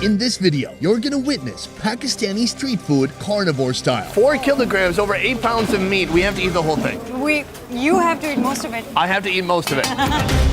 In this video, you're gonna witness Pakistani street food carnivore style. 4 kilograms, over 8 pounds of meat. We have to eat the whole thing. You have to eat most of it. I have to eat most of it.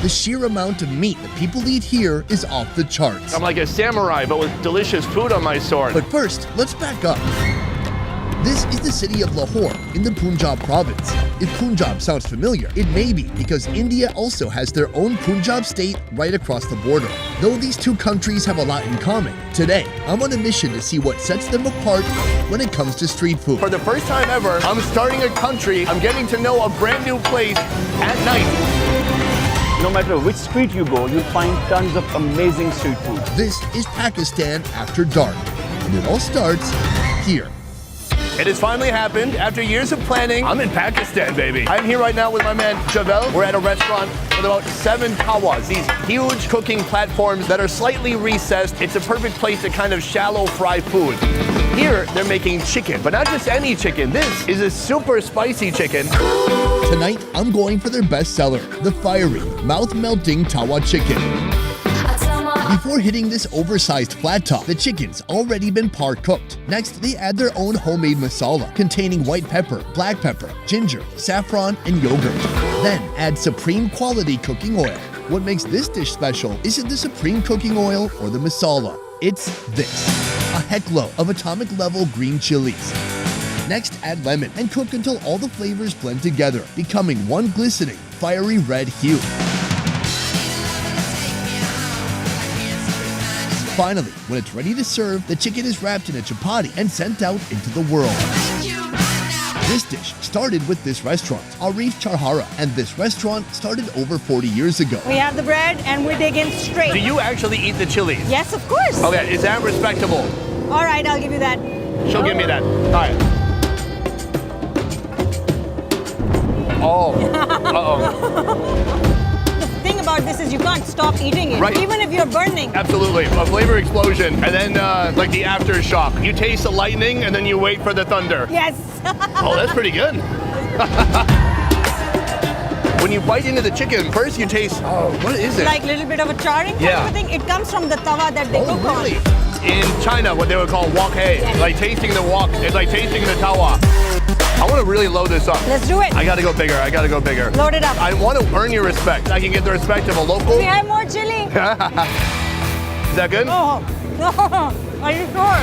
The sheer amount of meat that people eat here is off the charts. I'm like a samurai, but with delicious food on my sword. But first, let's back up. This is the city of Lahore in the Punjab province. If Punjab sounds familiar, it may be because India also has their own Punjab state right across the border. Though these two countries have a lot in common, today I'm on a mission to see what sets them apart when it comes to street food. For the first time ever, I'm starting a country. I'm getting to know a brand new place at night. No matter which street you go, you'll find tons of amazing street food. This is Pakistan After Dark, and it all starts here. It has finally happened. After years of planning, I'm in Pakistan, baby. I'm here right now with my man, Javel. We're at a restaurant with about 7 tawas, these huge cooking platforms that are slightly recessed. It's a perfect place to kind of shallow fry food. Here, they're making chicken, but not just any chicken. This is a super spicy chicken. Tonight, I'm going for their best seller, the fiery, mouth-melting tawa chicken. Before hitting this oversized flat top, the chicken's already been par-cooked. Next, they add their own homemade masala containing white pepper, black pepper, ginger, saffron, and yogurt. Then add supreme quality cooking oil. What makes this dish special isn't the supreme cooking oil or the masala. It's this, a heck load of atomic level green chilies. Next, add lemon and cook until all the flavors blend together, becoming one glistening, fiery red hue. Finally, when it's ready to serve, the chicken is wrapped in a chapati and sent out into the world. This dish started with this restaurant, Arif Charhara, and this restaurant started over 40 years ago. We have the bread and we dig in straight. Do you actually eat the chilies? Yes, of course. Okay, is that respectable? All right, I'll give you that. She'll give me that. All right. Oh. Uh-oh. The thing about this is you can't stop eating it, Right. even if you're burning. Absolutely. A flavor explosion. And then, like the aftershock. You taste the lightning and then you wait for the thunder. Yes. Oh, that's pretty good. When you bite into the chicken, first you taste, oh, what is it? Like a little bit of a charring kind Yeah. of a thing. It comes from the tawa that they cook really? on. In China, what they would call wok hei. Yes. Like tasting the wok, it's like tasting the tawa. I want to really load this up. Let's do it. I gotta go bigger, I gotta go bigger. Load it up. I want to earn your respect. I can get the respect of a local. We have more chili. Is that good? Oh, no. Are you sure?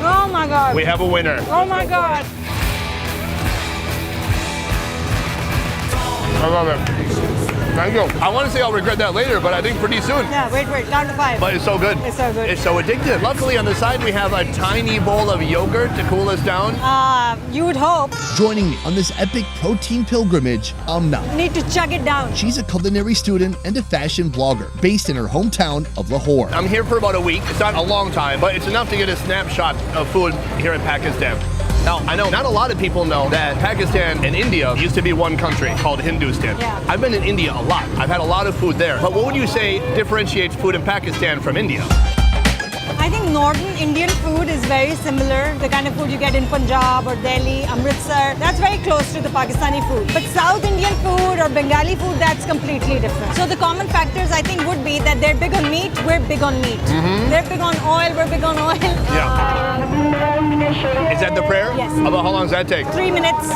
Oh my God. We have a winner. Oh my God. I love it. Thank you. I want to say I'll regret that later, but I think pretty soon. Yeah, wait, count to 5. But it's so good. It's so good. It's so addictive. Luckily, on the side, we have a tiny bowl of yogurt to cool us down. You would hope. Joining me on this epic protein pilgrimage, Amna. Need to chug it down. She's a culinary student and a fashion blogger based in her hometown of Lahore. I'm here for about a week. It's not a long time, but it's enough to get a snapshot of food here in Pakistan. Now, I know not a lot of people know that Pakistan and India used to be one country called Hindustan. Yeah. I've been in India a lot. I've had a lot of food there. But what would you say differentiates food in Pakistan from India? I think northern Indian food is very similar. The kind of food you get in Punjab or Delhi, Amritsar, that's very close to the Pakistani food. But South Indian food or Bengali food, that's completely different. So the common factors I think would be that they're big on meat, we're big on meat. They're big on oil, we're big on oil. Yeah. Is that the prayer? Yes. About how long does that take? 3 minutes.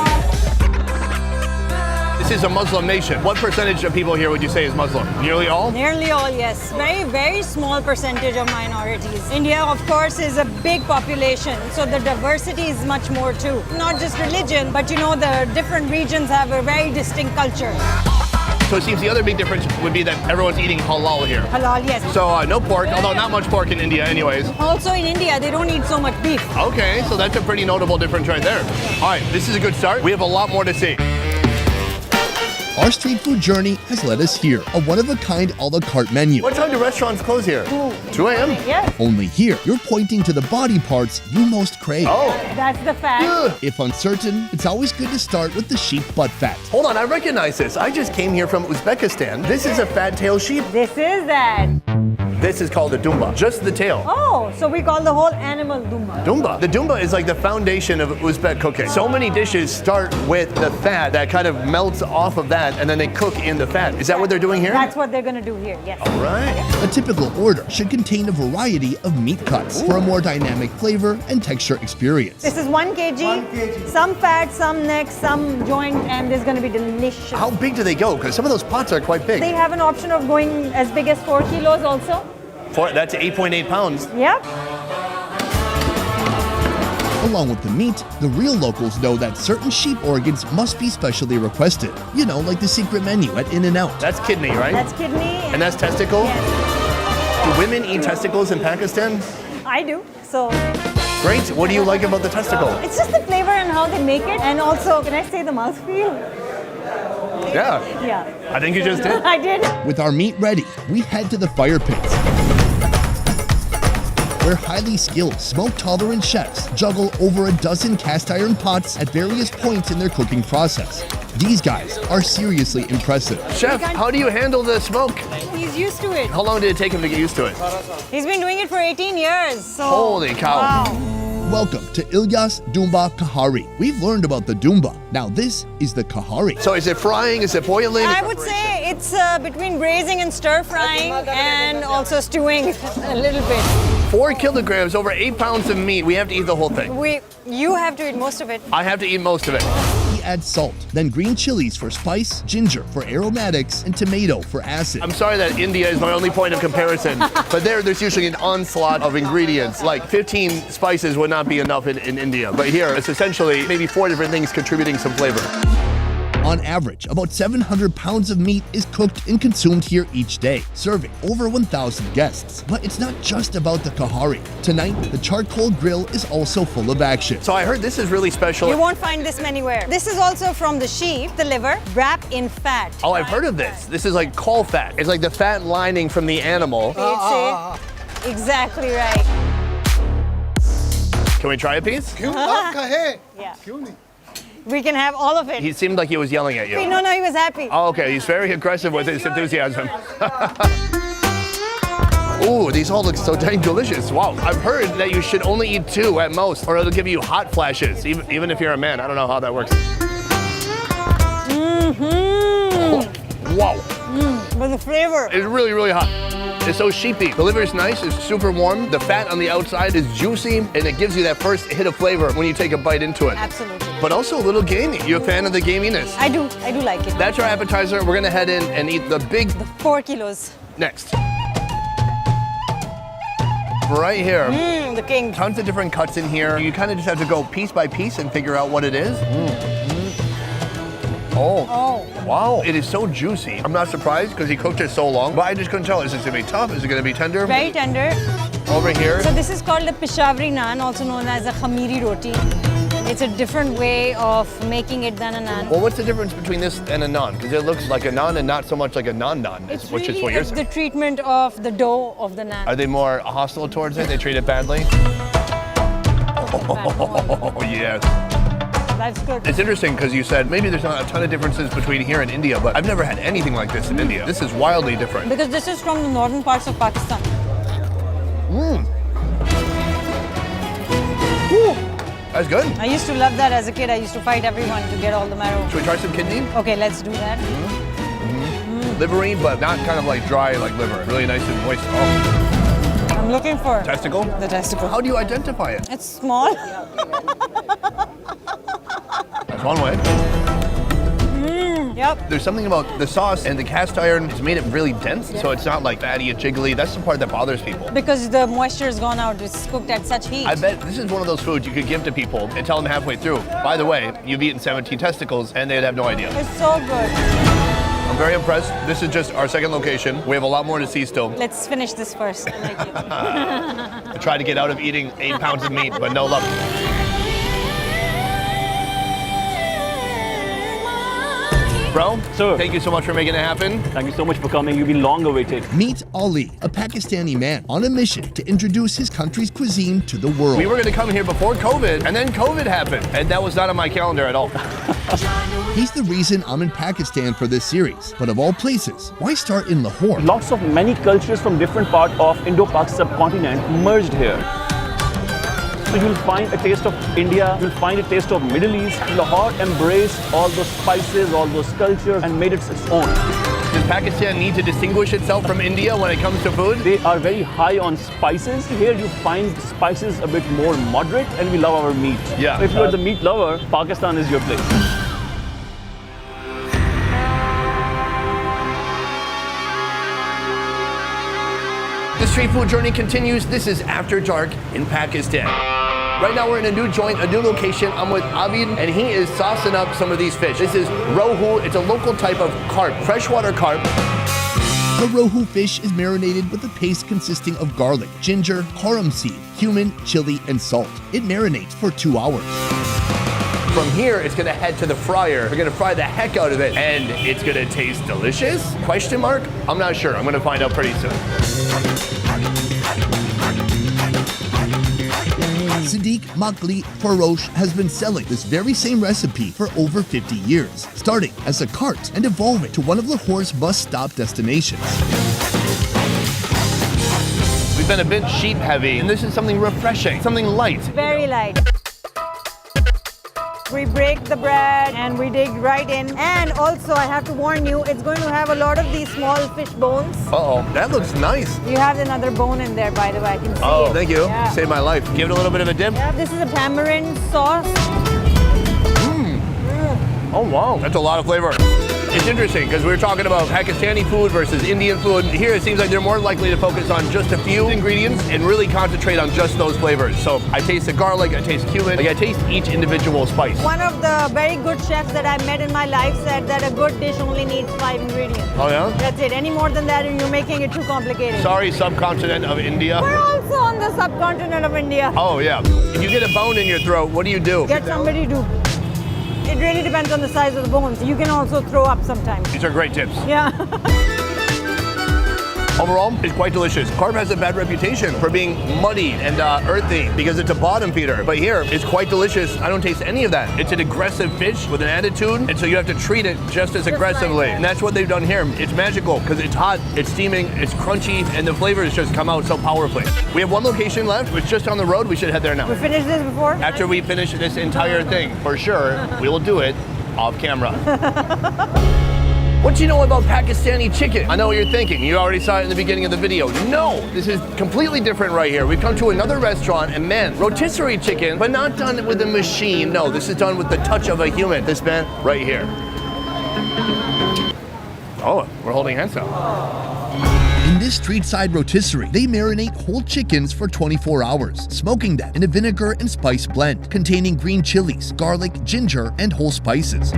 This is a Muslim nation. What percentage of people here would you say is Muslim? Nearly all? Nearly all, yes. Very, very small percentage of minorities. India, of course, is a big population, so the diversity is much more too. Not just religion, but you know, the different regions have a very distinct culture. So it seems the other big difference would be that everyone's eating halal here. Halal, yes. So no pork, although not much pork in India anyways. Also in India, they don't eat so much beef. Okay, so that's a pretty notable difference right there. All right, this is a good start. We have a lot more to see. Our street food journey has led us here, a one-of-a-kind a la carte menu. What time do restaurants close here? 2 a.m.? Yes. Only here, you're pointing to the body parts you most crave. Oh. That's the fact. If uncertain, it's always good to start with the sheep butt fat. Hold on, I recognize this. I just came here from Uzbekistan. This is a fat tail sheep. This is that. This is called the dumba, just the tail. Oh, so we call the whole animal dumba. Dumba. The dumba is like the foundation of Uzbek cooking. So many dishes start with the fat that kind of melts off of that, and then they cook in the fat. Is that what they're doing here? That's what they're going to do here, yes. All right. A typical order should contain a variety of meat cuts for a more dynamic flavor and texture experience. This is 1 kg, some fat, some neck, some joint, and this is going to be delicious. How big do they go? Because some of those pots are quite big. They have an option of going as big as 4 kilos also. That's 8.8 pounds. Yep. Along with the meat, the real locals know that certain sheep organs must be specially requested. You know, like the secret menu at In-N-Out. That's kidney, right? That's kidney. And that's testicle? Yes. Do women eat testicles in Pakistan? I do. So Great. What do you like about the testicle? it's just the flavor and how they make it. And also, can I say the mouthfeel? Yeah, Yeah. I think you just did. I did. With our meat ready, we head to the fire pits, where highly skilled, smoke-tolerant chefs juggle over a dozen cast iron pots at various points in their cooking process. These guys are seriously impressive. Chef, how do you handle the smoke? He's used to it. How long did it take him to get used to it? He's been doing it for 18 years. So Holy cow. Wow. Welcome to Ilyas Dumba Kahari. We've learned about the Dumba. Now this is the Kahari. So is it frying? Is it boiling? I would say it's between braising and stir frying and also stewing a little bit. 4 kilograms, over 8 pounds of meat. We have to eat the whole thing. You have to eat most of it. I have to eat most of it. We add salt, then green chilies for spice, ginger for aromatics, and tomato for acid. I'm sorry that India is my only point of comparison, but there's usually an onslaught of ingredients. Like 15 spices would not be enough in India. But here, it's essentially maybe 4 different things contributing some flavor. On average, about 700 pounds of meat is cooked and consumed here each day, serving over 1,000 guests. But it's not just about the Kahari. Tonight, the charcoal grill is also full of action. So I heard this is really special. You won't find this anywhere. This is also from the sheep, the liver, wrapped in fat. Oh, I've heard of this. This is like caul fat. It's like the fat lining from the animal. It's it. Exactly right. Can we try a piece? Yeah. We can have all of it. He seemed like he was yelling at you. No, he was happy. Oh, okay, he's very aggressive with his enthusiasm. Ooh, these all look so dang delicious. Wow, I've heard that you should only eat 2 at most, or it'll give you hot flashes, even if you're a man. I don't know how that works. Wow, But the flavor. it's really, really hot. It's so sheepy. The liver is nice, it's super warm. The fat on the outside is juicy, and it gives you that first hit of flavor when you take a bite into it. Absolutely. But also a little gamey. You a fan of the gaminess? I do like it. That's our appetizer. We're gonna head in and eat the big 4 kilos. next. Right here. The king. Tons of different cuts in here. You kind of just have to go piece by piece and figure out what it is. Oh. Wow. It is so juicy. I'm not surprised because he cooked it so long, but I just couldn't tell. Is it gonna be tough? Is it gonna be tender? Very tender. Over here. So this is called the Peshawari naan, also known as a khamiri roti. It's a different way of making it than a naan. Well, what's the difference between this and a naan? Because it looks like a naan and not so much like a naan, It's which really is what you're the saying. treatment of the dough of the naan. Are they more hostile towards it? They treat it badly? Oh, yes. That's good. It's interesting because you said maybe there's not a ton of differences between here and India, but I've never had anything like this in India. This is wildly different. Because this is from the northern parts of Pakistan. That's good. I used to love that as a kid. I used to fight everyone to get all the marrow. Should we try some kidney? Okay, let's do that. Livery, but not kind of like dry like liver. Really nice and moist. Oh, I'm looking for testicle? the testicle. How do you identify it? It's small. That's one way. Yep. There's something about the sauce and the cast iron. It's made it really dense, so it's not like fatty and jiggly. That's the part that bothers people. Because the moisture is gone out. It's cooked at such heat. I bet this is one of those foods you could give to people and tell them halfway through, by the way, you've eaten 17 testicles, and they'd have no idea. It's so good. I'm very impressed. This is just our second location. We have a lot more to see still. Let's finish this first. I like it. I tried to get out of eating 8 pounds of meat, but no luck. Bro, Sir. thank you so much for making it happen. Thank you so much for coming. You've been long awaited. Meet Ali, a Pakistani man on a mission to introduce his country's cuisine to the world. We were going to come here before COVID, and then COVID happened, and that was not on my calendar at all. He's the reason I'm in Pakistan for this series. But of all places, why start in Lahore? Lots of many cultures from different parts of Indo-Pak subcontinent merged here. So you'll find a taste of India, you'll find a taste of Middle East. Lahore embraced all those spices, all those cultures and made it its own. Does Pakistan need to distinguish itself from India when it comes to food? They are very high on spices. Here you find spices a bit more moderate and we love our meat. Yeah. So if you're the meat lover, Pakistan is your place. The street food journey continues. This is After Dark in Pakistan. Right now we're in a new joint, a new location. I'm with Abid and he is saucing up some of these fish. This is rohu. It's a local type of carp, freshwater carp. The rohu fish is marinated with a paste consisting of garlic, ginger, harum seed, cumin, chili, and salt. It marinates for 2 hours. From here, it's gonna head to the fryer. We're gonna fry the heck out of it and it's gonna taste delicious? Question mark? I'm not sure. I'm gonna find out pretty soon. Sadiq Makli Farosh has been selling this very same recipe for over 50 years, starting as a cart and evolving to one of Lahore's bus stop destinations. We've been a bit sheep heavy and this is something refreshing, something light. Very light. We break the bread and we dig right in. And also, I have to warn you, it's going to have a lot of these small fish bones. Uh-oh, that looks nice. You have another bone in there, by the way. I can see Oh, it. thank you. Yeah. Saved my life. Give it a little bit of a dip. Yeah, this is a tamarind sauce. Oh, wow. That's a lot of flavor. It's interesting because we were talking about Pakistani food versus Indian food. Here it seems like they're more likely to focus on just a few ingredients and really concentrate on just those flavors. So I taste the garlic, I taste cumin, like I taste each individual spice. One of the very good chefs that I met in my life said that a good dish only needs 5 ingredients. Oh yeah? That's it. Any more than that, and you're making it too complicated. Sorry, subcontinent of India. We're also on the subcontinent of India. Oh yeah. If you get a bone in your throat, what do you do? Get somebody to. It really depends on the size of the bones. You can also throw up sometimes. These are great tips. Yeah. Overall, it's quite delicious. Carp has a bad reputation for being muddy and earthy because it's a bottom feeder. But here, it's quite delicious. I don't taste any of that. It's an aggressive fish with an attitude, and so you have to treat it just as aggressively. like And that's what they've done here. It's magical because it's hot, it's steaming, it's crunchy, and the flavors just come out so powerfully. We have one location left. It's just on the road. We should head there now. We finished this before? After we finish this entire thing, for sure, we will do it off camera. What do you know about Pakistani chicken? I know what you're thinking. You already saw it in the beginning of the video. No, this is completely different right here. We've come to another restaurant and man, rotisserie chicken, but not done with a machine. No, this is done with the touch of a human. This man right here. Oh, we're holding hands now. In this street-side rotisserie, they marinate whole chickens for 24 hours, smoking them in a vinegar and spice blend containing green chilies, garlic, ginger, and whole spices.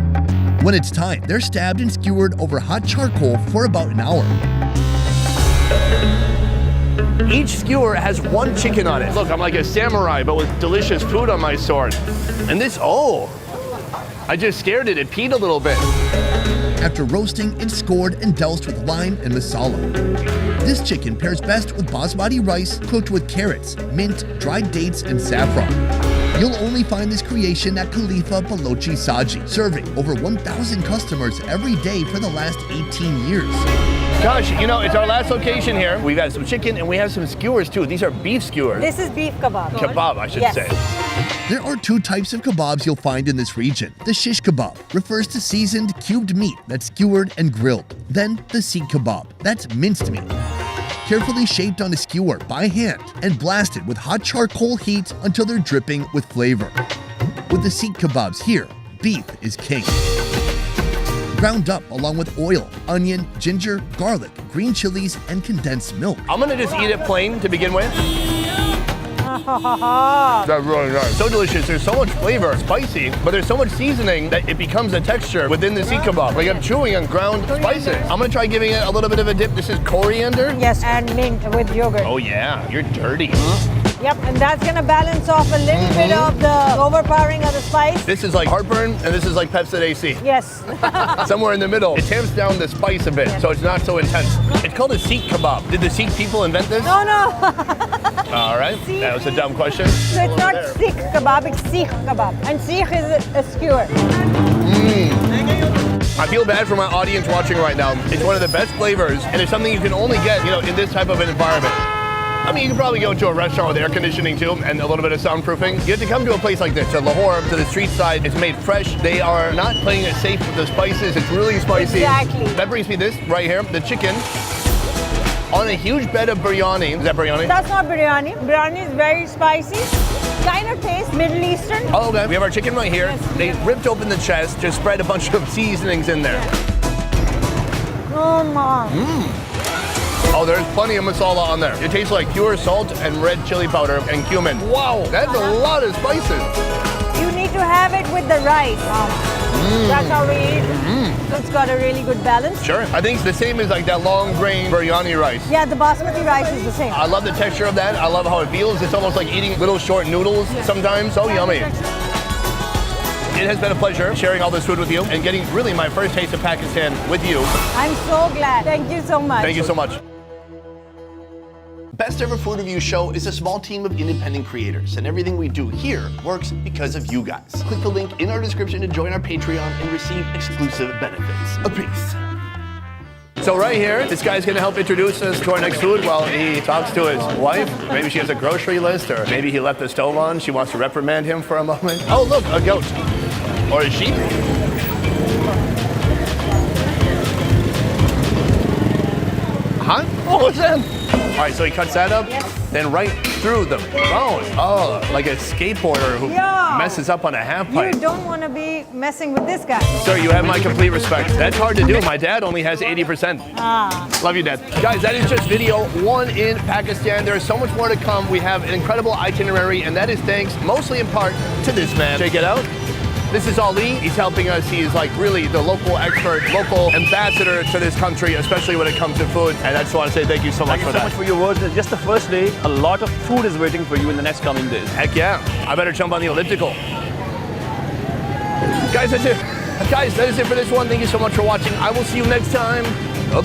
When it's time, they're stabbed and skewered over hot charcoal for about an hour. Each skewer has one chicken on it. Look, I'm like a samurai, but with delicious food on my sword. And this, oh, I just scared it. It peed a little bit. After roasting, it's scored and doused with lime and masala. This chicken pairs best with basmati rice cooked with carrots, mint, dried dates, and saffron. You'll only find this creation at Khalifa Balochi Saji, serving over 1,000 customers every day for the last 18 years. Gosh, you know, it's our last location here. We've had some chicken and we have some skewers too. These are beef skewers. This is beef kebab. Kebab, I should Yes. say. There are 2 types of kebabs you'll find in this region. The shish kebab refers to seasoned, cubed meat that's skewered and grilled. Then the seekh kebab, that's minced meat, carefully shaped on a skewer by hand and blasted with hot charcoal heat until they're dripping with flavor. With the seekh kebabs here, beef is king. Ground up along with oil, onion, ginger, garlic, green chilies, and condensed milk. I'm gonna just eat it plain to begin with. That's really nice. So delicious. There's so much flavor, spicy, but there's so much seasoning that it becomes a texture within the seekh kebab. Like I'm chewing on ground spices. I'm gonna try giving it a little bit of a dip. This is coriander. Yes, and mint with yogurt. Oh yeah, you're dirty. Yep, and that's gonna balance off a little bit of the overpowering of the spice. This is like heartburn, and this is like Pepsid AC. Yes. Somewhere in the middle. It tamps down the spice a bit, so it's not so intense. It's called a seekh kebab. Did the Sikh people invent this? No. All right, that was a dumb question. So it's not Sikh kebab, it's Sikh kebab. And Sikh is a skewer. I feel bad for my audience watching right now. It's one of the best flavors, and it's something you can only get, in this type of an environment. I mean, you can probably go to a restaurant with air conditioning too, and a little bit of soundproofing. You have to come to a place like this, to Lahore, to the street side. It's made fresh. They are not playing it safe with the spices. It's really spicy. Exactly. That brings me this right here, the chicken on a huge bed of biryani. Is that biryani? That's not biryani. Biryani is very spicy. Kind of tastes Middle Eastern. Oh, okay. We have our chicken right here. Yes. They ripped open the chest, just spread a bunch of seasonings in there. Oh my. Oh, there's plenty of masala on there. It tastes like pure salt and red chili powder and cumin. Wow, that's a lot of spices. You need to have it with the rice. That's how we eat. So it's got a really good balance. Sure. I think it's the same as like that long grain biryani rice. Yeah, the basmati rice is the same. I love the texture of that. I love how it feels. It's almost like eating little short noodles sometimes. So yummy. It has been a pleasure sharing all this food with you and getting really my first taste of Pakistan with you. I'm so glad. Thank you so much. Thank you so much. Best Ever Food Review Show is a small team of independent creators, and everything we do here works because of you guys. Click the link in our description to join our Patreon and receive exclusive benefits. A peace. So right here, this guy's gonna help introduce us to our next food while he talks to his wife. Maybe she has a grocery list, or maybe he left the stove on. She wants to reprimand him for a moment. Oh look, a goat. Or a sheep. Huh? Oh, what's that? All right, so he cuts that up, then right through the bone. Oh, like a skateboarder who messes up on a half pipe. You don't want to be messing with this guy. Sir, you have my complete respect. That's hard to do. My dad only has 80%. Love you, Dad. Guys, that is just video 1 in Pakistan. There is so much more to come. We have an incredible itinerary, and that is thanks mostly in part to this man. Check it out. This is Ali. He's helping us. He's like really the local expert, local ambassador to this country, especially when it comes to food. And I just want to say thank you so much for that. Thank you so much for your words. It's just the first day. A lot of food is waiting for you in the next coming days. Heck yeah. I better jump on the elliptical. Guys, that's it. Guys, that is it for this one. Thank you so much for watching. I will see you next time.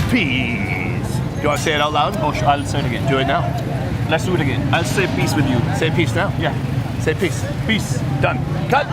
Peace. Do you want to say it out loud? Oh, I'll say it again. Do it now. Let's do it again. I'll say peace with you. Say peace now. Yeah. Say peace. Peace. Done. Cut.